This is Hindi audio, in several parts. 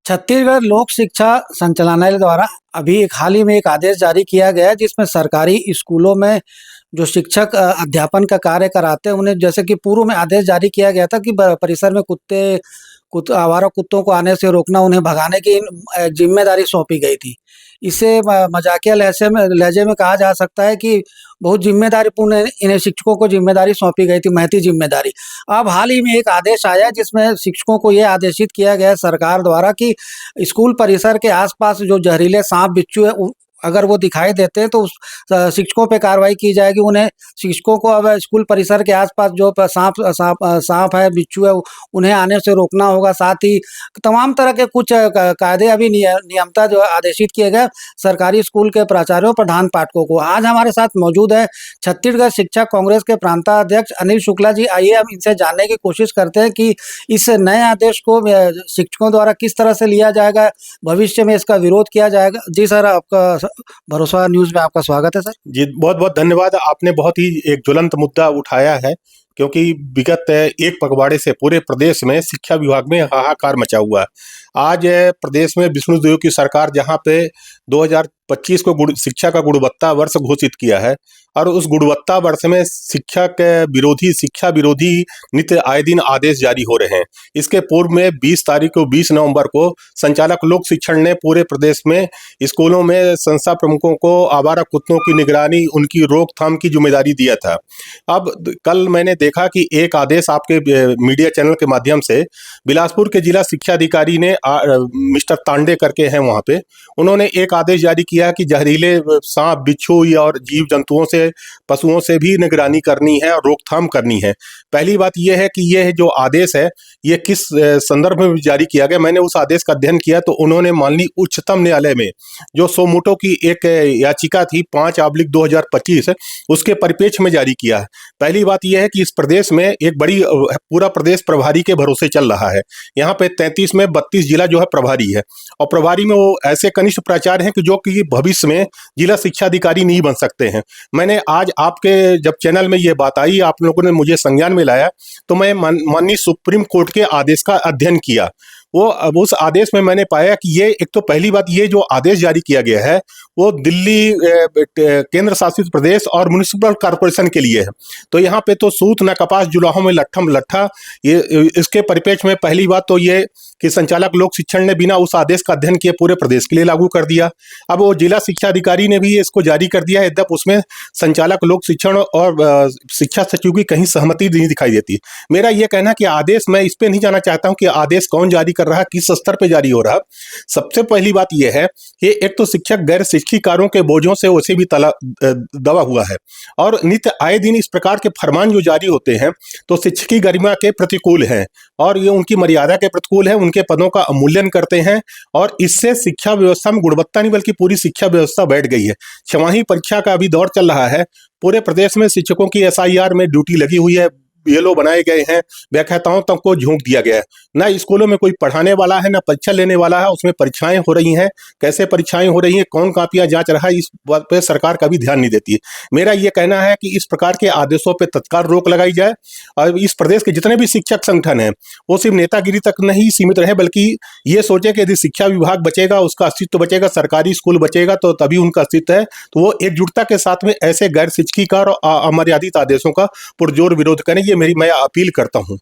छत्तीसगढ़ लोक शिक्षा संचालनालय द्वारा अभी एक हाल ही में एक आदेश जारी किया गया है जिसमें सरकारी स्कूलों में जो शिक्षक अध्यापन का कार्य कराते हैं उन्हें जैसे कि पूर्व में आदेश जारी किया गया था कि परिसर में आवारा कुत्तों को आने से रोकना, उन्हें भगाने की जिम्मेदारी सौंपी गई थी। इसे मजाकिया लहजे में कहा जा सकता है कि बहुत जिम्मेदारीपूर्ण इन्हें शिक्षकों को जिम्मेदारी सौंपी गई थी, महती जिम्मेदारी। अब हाल ही में एक आदेश आया जिसमें शिक्षकों को यह आदेशित किया गया है सरकार द्वारा कि स्कूल परिसर के आसपास जो जहरीले सांप बिच्छू है अगर वो दिखाई देते हैं तो उस शिक्षकों पे कार्रवाई की जाएगी। उन्हें शिक्षकों को अब स्कूल परिसर के आसपास जो सांप है, बिच्छू है, उन्हें आने से रोकना होगा। साथ ही तमाम तरह के कुछ कायदे अभी नियमता जो आदेशित किए गए सरकारी स्कूल के प्राचार्यों, प्रधान पाठकों को। आज हमारे साथ मौजूद है छत्तीसगढ़ शिक्षक कांग्रेस के प्रांताध्यक्ष अनिल शुक्ला जी। आइए हम इनसे जानने की कोशिश करते हैं कि इस नए आदेश को शिक्षकों द्वारा किस तरह से लिया जाएगा, भविष्य में इसका विरोध किया जाएगा। जी सर, आपका भरोसा न्यूज में आपका स्वागत है सर। जी बहुत बहुत धन्यवाद। आपने बहुत ही एक ज्वलंत मुद्दा उठाया है, क्योंकि विगत एक पखवाड़े से पूरे प्रदेश में शिक्षा विभाग में हाहाकार मचा हुआ है। आज प्रदेश में विष्णुदेव की सरकार जहां पे 2025 को शिक्षा का गुणवत्ता वर्ष घोषित किया है और उस गुणवत्ता वर्ष में शिक्षा विरोधी नित्य आए दिन आदेश जारी हो रहे हैं। इसके पूर्व में 20 नवंबर को संचालक लोक शिक्षण ने पूरे प्रदेश में स्कूलों में संस्था प्रमुखों को आवारा कुत्तों की निगरानी, उनकी रोकथाम की जिम्मेदारी दिया था। अब कल मैंने देखा कि एक आदेश आपके मीडिया चैनल के माध्यम से बिलासपुर के जिला शिक्षा अधिकारी ने मिस्टर तांडे करके हैं वहाँ पे, उन्होंने एक आदेश जारी किया कि जहरीले सांप, बिच्छू और जीव जंतुओं से, पशुओं से भी निगरानी करनी है और रोकथाम करनी है। पहली बात यह है कि यह जो आदेश है ये किस संदर्भ में जारी किया गया। मैंने उस आदेश का अध्ययन किया तो उन्होंने माननीय उच्चतम न्यायालय में जो सोमोटो की एक याचिका थी 5/2025 उसके परिप्रेक्ष्य में जारी किया है। पहली बात यह है कि इस प्रदेश में एक पूरा प्रदेश प्रभारी के भरोसे चल रहा है। यहाँ पे 33 में 32 जिला जो है प्रभारी है और प्रभारी में वो ऐसे कनिष्ठ प्राचार्य हैं कि जो कि भविष्य में जिला शिक्षा अधिकारी नहीं बन सकते हैं। मैंने आज आपके जब चैनल में ये बात आई, आप लोगों ने मुझे संज्ञान में लाया, तो मैं माननीय सुप्रीम कोर्ट के आदेश का अध्ययन किया। अब उस आदेश में मैंने पाया कि ये एक तो पहली बात, ये जो आदेश जारी किया गया है वो दिल्ली केंद्र शासित प्रदेश और म्युनिसिपल कॉर्पोरेशन के लिए है। तो यहाँ पे तो सूत न कपास जुलाहों में लट्ठम लट्ठा, ये इसके परिप्रेक्ष्य में पहली बात तो ये कि संचालक लोक शिक्षण ने बिना उस आदेश का अध्ययन किए पूरे प्रदेश के लिए लागू कर दिया। अब वो जिला शिक्षा अधिकारी ने भी इसको जारी कर दिया है, यद्यप उसमें संचालक लोक शिक्षण और शिक्षा सचिव की कहीं सहमति नहीं दिखाई देती। मेरा ये कहना कि आदेश, मैं इस पे नहीं जाना चाहता हूँ कि आदेश कौन जारी कर रहा है, किस स्तर पे जारी हो रहा है। सबसे पहली बात यह है कि एक तो शिक्षक गैर शिक्षिकारों के बोझों से उसे भी दबा हुआ है और नित्य आए दिन इस प्रकार के फरमान जो जारी होते हैं तो शिक्षकी गरिमा के प्रतिकूल हैं और ये उनकी मर्यादा के प्रतिकूल है, उनके पदों का अवमूल्यन करते हैं और इससे शिक्षा व्यवस्था में गुणवत्ता नहीं बल्कि पूरी शिक्षा व्यवस्था बैठ गई है। छमाही परीक्षा का अभी दौर चल रहा है, पूरे प्रदेश में शिक्षकों की SIR में ड्यूटी लगी हुई है, BLO बनाए गए हैं, व्याख्याताओं तक को झोंक दिया गया है। ना स्कूलों में कोई पढ़ाने वाला है, ना परीक्षा लेने वाला है, उसमें परीक्षाएं हो रही हैं, कैसे परीक्षाएं हो रही हैं, कौन कापियां जांच रहा है, इस बात पे सरकार का भी ध्यान नहीं देती है। मेरा ये कहना है कि इस प्रकार के आदेशों पे तत्काल रोक लगाई जाए और इस प्रदेश के जितने भी शिक्षक संगठन हैं वो सिर्फ नेतागिरी तक नहीं सीमित रहे, बल्कि ये सोचे कि यदि शिक्षा विभाग बचेगा, उसका अस्तित्व बचेगा, सरकारी स्कूल बचेगा तो तभी उनका अस्तित्व है। तो वो एकजुटता के साथ में ऐसे गैर शिक्षिका और अमर्यादित आदेशों का पुरजोर विरोध करें, ये मैं अपील करता हूं।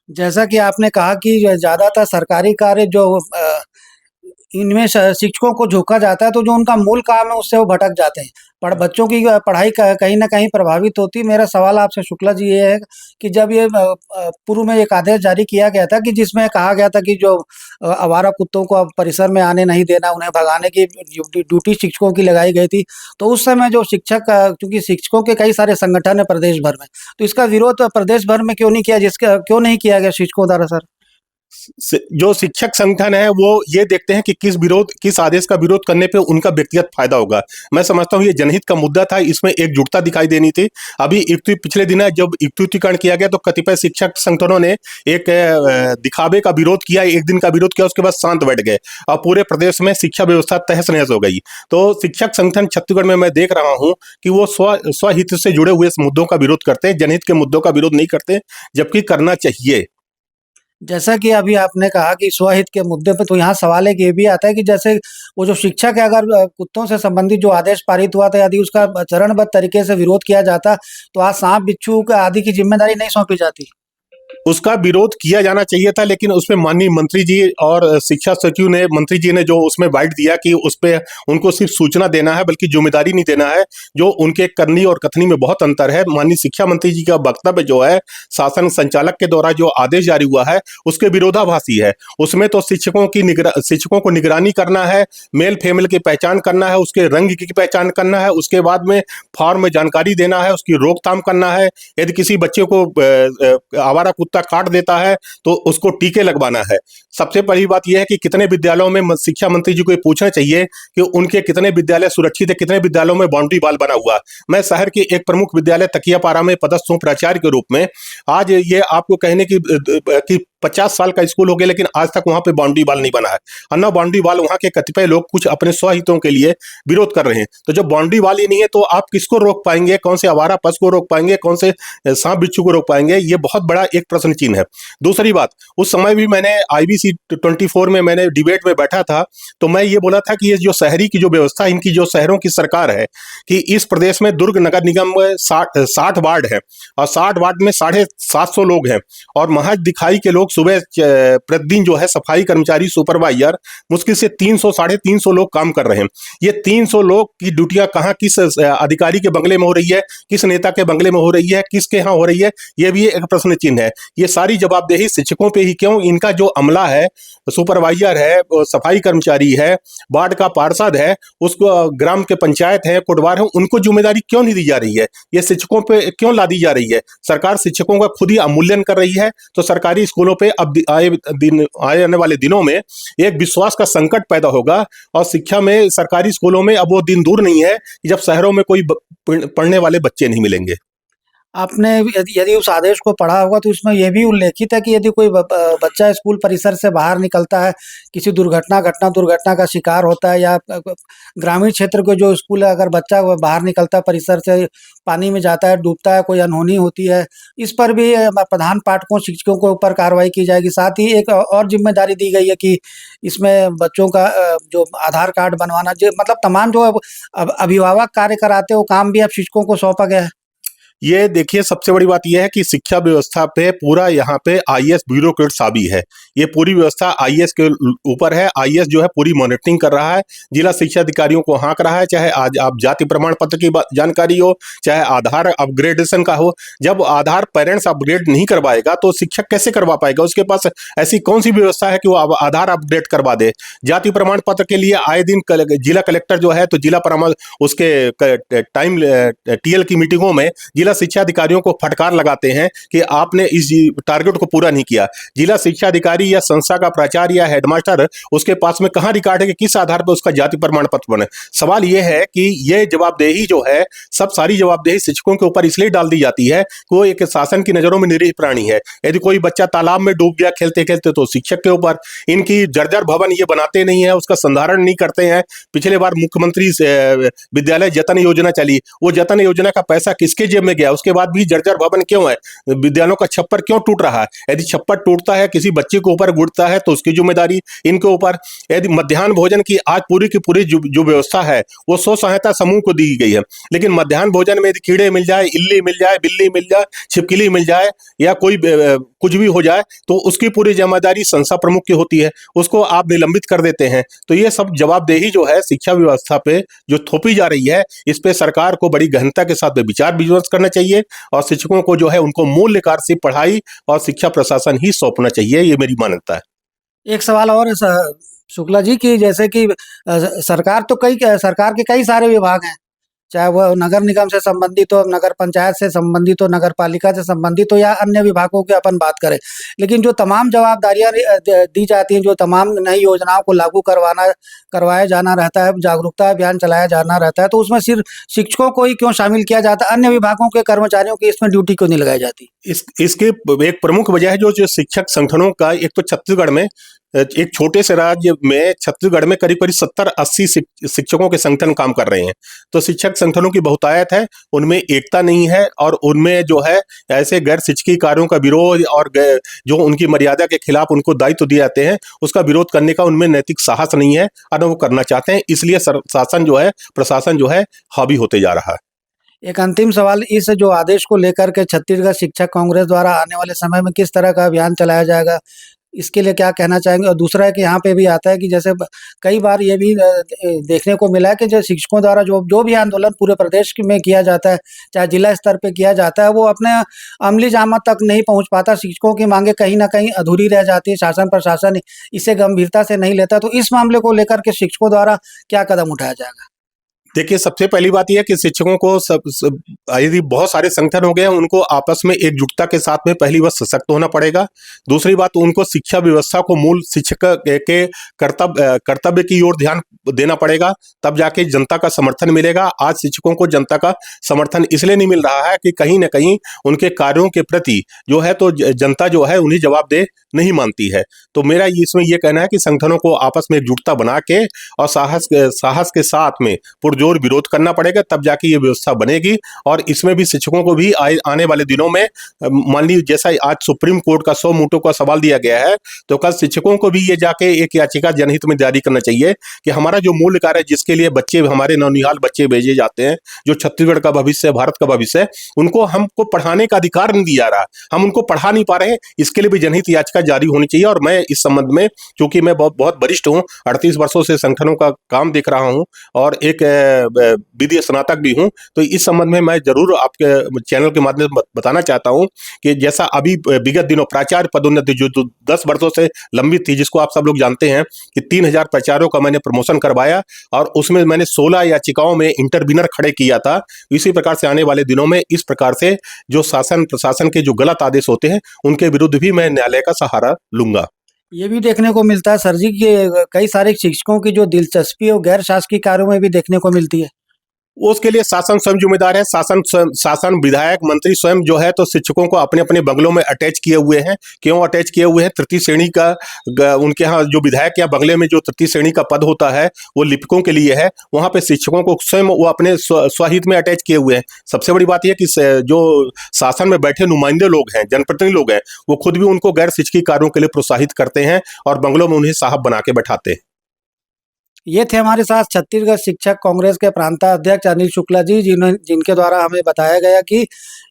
जैसा कि आपने कहा कि ज्यादातर सरकारी कार्य जो इनमें शिक्षकों को झोंका जाता है तो जो उनका मूल काम है उससे वो भटक जाते हैं, पर बच्चों की पढ़ाई कहीं ना कहीं प्रभावित होती है। मेरा सवाल आपसे शुक्ला जी ये है कि जब ये पूर्व में एक आदेश जारी किया गया था कि जिसमें कहा गया था कि जो आवारा कुत्तों को अब परिसर में आने नहीं देना, उन्हें भगाने की ड्यूटी शिक्षकों की लगाई गई थी, तो उस समय जो शिक्षक, क्योंकि शिक्षकों के कई सारे संगठन है प्रदेश भर में, तो इसका विरोध प्रदेश भर में क्यों नहीं किया गया शिक्षकों द्वारा सर? जो शिक्षक संगठन है वो ये देखते हैं कि किस आदेश का विरोध करने पे उनका व्यक्तिगत फायदा होगा। मैं समझता हूँ ये जनहित का मुद्दा था, इसमें एकजुटता दिखाई देनी थी। अभी पिछले दिन जब युक्तिकरण किया गया तो कतिपय शिक्षक संगठनों ने एक दिखावे का विरोध किया, एक दिन का विरोध किया, उसके बाद शांत बैठ गए और पूरे प्रदेश में शिक्षा व्यवस्था तहस नहस हो गई। तो शिक्षक संगठन छत्तीसगढ़ में मैं देख रहा हूँ कि वो स्वहित से जुड़े हुए मुद्दों का विरोध करते हैं, जनहित के मुद्दों का विरोध नहीं करते, जबकि करना चाहिए। जैसा कि अभी आपने कहा कि स्वहित के मुद्दे पे, तो यहाँ सवाल एक ये भी आता है कि जैसे वो जो शिक्षक है, अगर कुत्तों से संबंधित जो आदेश पारित हुआ था, यदि उसका चरणबद्ध तरीके से विरोध किया जाता, तो आज सांप बिच्छू का आदि की जिम्मेदारी नहीं सौंपी जाती। उसका विरोध किया जाना चाहिए था, लेकिन उसमें माननीय मंत्री जी और शिक्षा सचिव ने, मंत्री जी ने जो उसमें बाइट दिया कि उस पे उनको सिर्फ सूचना देना है, बल्कि जिम्मेदारी नहीं देना है, जो उनके करनी और कथनी में बहुत अंतर है। माननीय शिक्षा मंत्री जी का वक्तव्य जो है शासन संचालक के द्वारा जो आदेश जारी हुआ है उसके विरोधाभासी है। उसमें तो शिक्षकों को निगरानी करना है, मेल फीमेल की पहचान करना है, उसके रंग की पहचान करना है, उसके बाद में फॉर्म में जानकारी देना है, उसकी रोकथाम करना है। यदि किसी बच्चे को आवारा कुत्ता काट देता है तो उसको टीके लगवाना है। सबसे बड़ी बात यह है कि कितने विद्यालयों में, शिक्षा मंत्री जी को ये पूछना चाहिए कि उनके कितने विद्यालय सुरक्षित है, कितने विद्यालयों में बाउंड्री वॉल बना हुआ। मैं शहर के एक प्रमुख विद्यालय तकियापारा में पदस्थ हूं प्राचार्य के रूप में। आज ये आपको कहने की 50 साल का स्कूल हो गया, लेकिन आज तक वहां पे बाउंड्री वॉल नहीं बना है। और न बाउंड्री वॉल, वहां के कतिपय लोग कुछ अपने स्वहितों के लिए विरोध कर रहे हैं। तो जब बाउंड्री वॉल ही नहीं है तो आप किसको रोक पाएंगे? कौन से आवारा पशु को रोक पाएंगे? कौन से सांप बिच्छू को रोक पाएंगे? ये बहुत बड़ा एक प्रश्न चिन्ह है। दूसरी बात, उस समय भी मैंने IBC 24 में मैंने डिबेट में बैठा था, तो मैं ये बोला था कि ये जो शहरी की जो व्यवस्था, इनकी जो शहरों की सरकार है, कि इस प्रदेश में दुर्ग नगर निगम में 60 वार्ड है और 60 वार्ड में 750 लोग हैं, और महज दिखाई के लोग सुबह प्रतिदिन जो है सफाई कर्मचारी, सुपरवाइजर, मुश्किल से 300 साढ़े 300 लोग काम कर रहे हैं। ये 300 लोग की ड्यूटियां कहाँ, किस अधिकारी के बंगले में हो रही है, किस नेता के बंगले में हो रही है, किसके यहाँ हो रही है, ये भी एक प्रश्न चिन्ह है। ये सारी जवाबदेही शिक्षकों पे ही क्यों? इनका जो अमला है, सुपरवाइजर है, सफाई कर्मचारी है, वार्ड का पार्षद है, उसको ग्राम के पंचायत है, कोटवार है, उनको जिम्मेदारी क्यों नहीं दी जा रही है? ये शिक्षकों पे क्यों ला दी जा रही है? सरकार शिक्षकों का खुद ही अवमूल्यन कर रही है। तो सरकारी स्कूलों पे अब आने वाले दिनों में एक विश्वास का संकट पैदा होगा, और शिक्षा में, सरकारी स्कूलों में अब वो दिन दूर नहीं है कि जब शहरों में कोई पढ़ने वाले बच्चे नहीं मिलेंगे। आपने यदि उस आदेश को पढ़ा होगा तो इसमें यह भी उल्लेखित है कि यदि कोई बच्चा स्कूल परिसर से बाहर निकलता है, किसी दुर्घटना का शिकार होता है, या ग्रामीण क्षेत्र के जो स्कूल है, अगर बच्चा बाहर निकलता है परिसर से, पानी में जाता है, डूबता है, कोई अनहोनी होती है, इस पर भी प्रधान पाठकों, शिक्षकों के ऊपर कार्रवाई की जाएगी। साथ ही एक और जिम्मेदारी दी गई है कि इसमें बच्चों का जो आधार कार्ड बनवाना, जो मतलब तमाम जो अभिभावक कार्य कराते हैं, वो काम भी अब शिक्षकों को सौंपा गया है। ये देखिए, सबसे बड़ी बात यह है कि शिक्षा व्यवस्था पे पूरा यहाँ पे IAS ब्यूरोक्रेट्स हावी है। ये पूरी व्यवस्था IAS के ऊपर है। IAS जो है पूरी मॉनिटरिंग कर रहा है, जिला शिक्षा अधिकारियों को हाँक रहा है, चाहे आज आप जाति प्रमाण पत्र की जानकारी हो, चाहे आधार अपग्रेडेशन का हो। जब आधार पेरेंट्स अपग्रेड नहीं करवाएगा तो शिक्षक कैसे करवा पाएगा? उसके पास ऐसी कौन सी व्यवस्था है कि वो आधार अपडेट करवा दे? जाति प्रमाण पत्र के लिए आए दिन जिला कलेक्टर जो है, तो जिला परामर्श उसके टाइम TL की मीटिंगों में जिला शिक्षा अधिकारियों को फटकार लगाते हैं कि आपने इस टारगेट को पूरा नहीं किया। जिला शिक्षा अधिकारी या संस्था का प्राचार्य या हेडमास्टर, उसके पास में कहां रिकॉर्ड है कि किस आधार पर उसका जाति प्रमाण पत्र बने? सवाल यह है कि ये जवाबदेही जो है, सब सारी जवाबदेही शिक्षकों के ऊपर इसलिए डाल दी जाती है कि वो एक शासन की नजरों में निरीह प्राणी है। यदि कोई बच्चा तालाब में डूब गया खेलते खेलते, तो शिक्षक के ऊपर। इनकी जर्जर भवन ये बनाते नहीं है, उसका संधारण नहीं करते हैं। पिछले बार मुख्यमंत्री विद्यालय जतन योजना चली, वो जतन योजना का पैसा किसके जेब में गया? उसके बाद भी जर्जर भवन क्यों है? विद्यालयों का छप्पर क्यों टूट रहा है? यदि छप्पर टूटता है, किसी बच्चे के ऊपर गिरता है, तो उसकी जिम्मेदारी इनके ऊपर। यदि मध्याह्न भोजन की आज पूरी की पूरी जो व्यवस्था है वो स्व सहायता समूह को दी गई है, लेकिन मध्याह्न भोजन में यदि कीड़े मिल जाए, इल्ली मिल जाए, बिल्ली मिल जाए, छिपकली मिल जाए, या कोई कुछ भी हो जाए, तो उसकी पूरी जिम्मेदारी संस्था प्रमुख की होती है, उसको आप निलंबित कर देते हैं। तो ये सब जवाबदेही जो है शिक्षा व्यवस्था पे जो थोपी जा रही है, इस पे सरकार को बड़ी गहनता के साथ विचार विमर्श करना चाहिए, और शिक्षकों को जो है उनको मूल कार्य से पढ़ाई और शिक्षा प्रशासन ही सौंपना चाहिए। ये मेरी मान्यता है। एक सवाल और है शुक्ला जी, की जैसे कि सरकार के कई सारे विभाग हैं, चाहे वह नगर निगम से संबंधित हो, नगर पंचायत से संबंधित हो, नगर पालिका से संबंधित हो, या अन्य विभागों की अपन बात करें, लेकिन जो तमाम जवाबदारियां दी जाती हैं, जो तमाम नई योजनाओं को लागू करवाया जाना रहता है, जागरूकता अभियान चलाया जाना रहता है, तो उसमें सिर्फ शिक्षकों को ही क्यों शामिल किया जाता है? अन्य विभागों के कर्मचारियों की इसमें ड्यूटी क्यों नहीं लगाई जाती? इसके एक प्रमुख वजह है जो शिक्षक संगठनों का, एक तो छत्तीसगढ़ में एक छोटे से राज्य में छत्तीसगढ़ में करीब करीब 70-80 शिक्षकों के संगठन काम कर रहे हैं। तो शिक्षक संगठनों की बहुतायत है, उनमें एकता नहीं है और उनमें जो है ऐसे गैर शिक्षकीय कार्यों का विरोध और जो उनकी मर्यादा के खिलाफ उनको दायित्व दिए जाते हैं उसका विरोध करने का उनमें नैतिक साहस नहीं है और वो करना चाहते हैं, इसलिए शासन जो है, प्रशासन जो है, हावी होते जा रहा है। एक अंतिम सवाल, इस जो आदेश को लेकर के छत्तीसगढ़ शिक्षक कांग्रेस द्वारा आने वाले समय में किस तरह का अभियान चलाया जाएगा, इसके लिए क्या कहना चाहेंगे? और दूसरा है कि यहाँ पे भी आता है कि जैसे कई बार ये भी देखने को मिला है कि जो शिक्षकों द्वारा जो जो भी आंदोलन पूरे प्रदेश में किया जाता है, चाहे जिला स्तर पे किया जाता है, वो अपने अमली जामा तक नहीं पहुँच पाता। शिक्षकों की मांगे कहीं ना कहीं अधूरी रह जाती है, शासन प्रशासन इसे गंभीरता से नहीं लेता। तो इस मामले को लेकर के शिक्षकों द्वारा क्या कदम उठाया जाएगा? देखिए, सबसे पहली बात यह है कि शिक्षकों को यदि बहुत सारे संगठन हो गए हैं, उनको आपस में एकजुटता के साथ में पहली बात सशक्त होना पड़ेगा। दूसरी बात, उनको शिक्षा व्यवस्था को मूल शिक्षक के कर्तव्य की ओर ध्यान देना पड़ेगा, तब जाके जनता का समर्थन मिलेगा। आज शिक्षकों को जनता का समर्थन इसलिए नहीं मिल रहा है कि कहीं ना कहीं उनके कार्यों के प्रति जो है तो जनता जो है उन्हें जवाबदेह नहीं मानती है। तो मेरा इसमें यह कहना है कि संगठनों को आपस में एकजुटता बना के और साहस के साथ में पुरजोर विरोध करना पड़ेगा, तब जाके ये व्यवस्था बनेगी। और इसमें भी शिक्षकों को भी आने वाले दिनों में, मान लीजिए जैसा आज सुप्रीम कोर्ट का 100 मूटों का सवाल दिया गया है, तो कल शिक्षकों को भी ये जाके एक याचिका जनहित में जारी करना चाहिए कि हमारा जो मूल कार्य है, जिसके लिए बच्चे, हमारे नौनिहाल बच्चे भेजे जाते हैं, जो छत्तीसगढ़ का भविष्य, भारत का भविष्य है, उनको हमको पढ़ाने का अधिकार नहीं दिया रहा, हम उनको पढ़ा नहीं पा रहे हैं, इसके लिए भी जनहित याचिका जारी होनी चाहिए। और मैं इस संबंध में, क्योंकि मैं बहुत वरिष्ठ हूँ, 38 वर्षों से संगठनों का काम देख रहा हूँ और एक विधि स्नातक भी हूं, तो इस संबंध में मैं जरूर आपके चैनल के माध्यम से बताना चाहता हूं कि जैसा अभी विगत दिनों प्राचार्य पदोन्नति जो 10 वर्षों से लंबित थी, जिसको आप सब लोग जानते हैं कि 3000 प्राचार्यों का मैंने प्रमोशन करवाया और उसमें मैंने 16 याचिकाओं में इंटरवीनर खड़े किया था। इसी प्रकार से आने वाले दिनों में इस प्रकार से जो शासन प्रशासन के जो गलत आदेश होते हैं उनके विरुद्ध भी मैं न्यायालय का सहारा लूंगा। ये भी देखने को मिलता है सर जी कि कई सारे शिक्षकों की जो दिलचस्पी और गैर शासकीय कार्यों में भी देखने को मिलती है। उसके लिए शासन स्वयं जिम्मेदार है। शासन विधायक मंत्री स्वयं जो है तो शिक्षकों को अपने अपने बंगलों में अटैच किए हुए हैं। क्यों अटैच किए हुए हैं? तृतीय श्रेणी का उनके यहाँ जो विधायक या बंगले में जो तृतीय श्रेणी का पद होता है वो लिपिकों के लिए है, वहां पे शिक्षकों को स्वयं वो अपने स्वहित में अटैच किए हुए हैं। सबसे बड़ी बात यह कि जो शासन में बैठे नुमाइंदे लोग हैं, जनप्रतिनिधि लोग हैं, वो खुद भी उनको गैर शिक्षकीय कार्यों के लिए प्रोत्साहित करते हैं और बंगलों में उन्हें साहब बना के बैठाते हैं। ये थे हमारे साथ छत्तीसगढ़ शिक्षक कांग्रेस के प्रांताध्यक्ष अनिल शुक्ला जी, जिनके द्वारा हमें बताया गया कि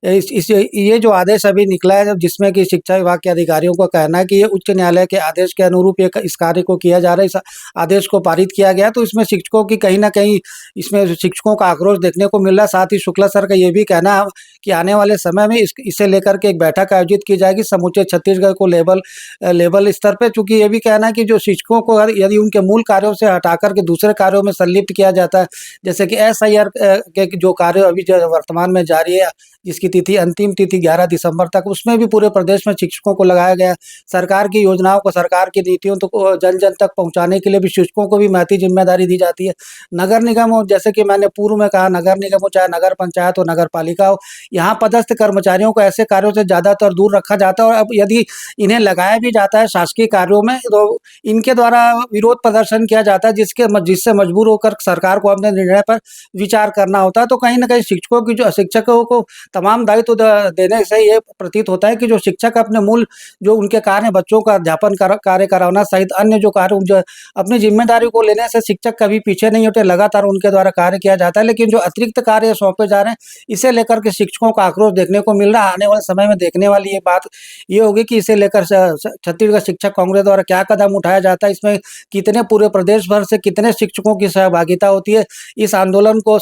ये जो आदेश अभी निकला है, जिसमें कि शिक्षा विभाग के अधिकारियों का कहना है कि ये उच्च न्यायालय के आदेश के अनुरूप इस कार्य को किया जा रहा है, इस आदेश को पारित किया गया, तो इसमें शिक्षकों की कहीं ना कहीं इसमें शिक्षकों का आक्रोश देखने को मिल रहा है। साथ ही शुक्ला सर का ये भी कहना है कि आने वाले समय में इसे लेकर के एक बैठक आयोजित की जाएगी समूचे छत्तीसगढ़ को लेवल स्तर पर, चूँकि ये भी कहना है कि जो शिक्षकों को यदि उनके मूल कार्यों से हटा करके दूसरे कार्यों में संलिप्त किया जाता है, जैसे कि SIR के जो कार्य अभी जो वर्तमान में जारी है, जिसकी तिथि अंतिम तिथि 11 दिसंबर तक, उसमें भी पूरे प्रदेश में शिक्षकों को लगाया गया। सरकार की योजनाओं को, सरकार की नीतियों को जन जन तक पहुंचाने के लिए भी शिक्षकों को भी महती जिम्मेदारी दी जाती है। नगर निगम हो, जैसे कि मैंने पूर्व में कहा, नगर निगम हो, चाहे नगर पंचायत हो, नगर पालिका हो, यहाँ पदस्थ कर्मचारियों को ऐसे कार्यों से ज़्यादातर दूर रखा जाता है। और अब यदि इन्हें लगाया भी जाता है शासकीय कार्यों में, तो इनके द्वारा विरोध प्रदर्शन किया जाता है, जिससे मजबूर होकर सरकार को अपने निर्णय पर विचार करना होता है। तो कहीं ना कहीं शिक्षकों को तमाम दायित्व देने से ये प्रतीत होता है कि जो शिक्षक अपने मूल जो उनके कार्य, बच्चों का अध्यापन कार्य कराना सहित अन्य जो कार्य, जो अपनी जिम्मेदारी को लेने से शिक्षक कभी पीछे नहीं होते, लगातार उनके द्वारा कार्य किया जाता है। लेकिन जो अतिरिक्त कार्य सौंपे जा रहे हैं, इसे लेकर के शिक्षकों का आक्रोश देखने को मिल रहा है। आने वाले समय में देखने वाली ये बात ये होगी कि इसे लेकर छत्तीसगढ़ शिक्षक कांग्रेस द्वारा क्या कदम उठाया जाता है, इसमें कितने पूरे प्रदेश भर से कितने शिक्षकों की सहभागिता होती है, इस आंदोलन को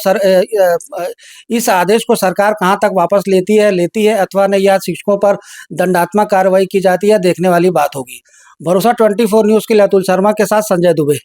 इस आदेश को सरकार कहां तक वापस लेती है अथवा नहीं, या शिक्षकों पर दंडात्मक कार्रवाई की जाती है, देखने वाली बात होगी। भरोसा 24 न्यूज़ के लिए अतुल शर्मा के साथ संजय दुबे।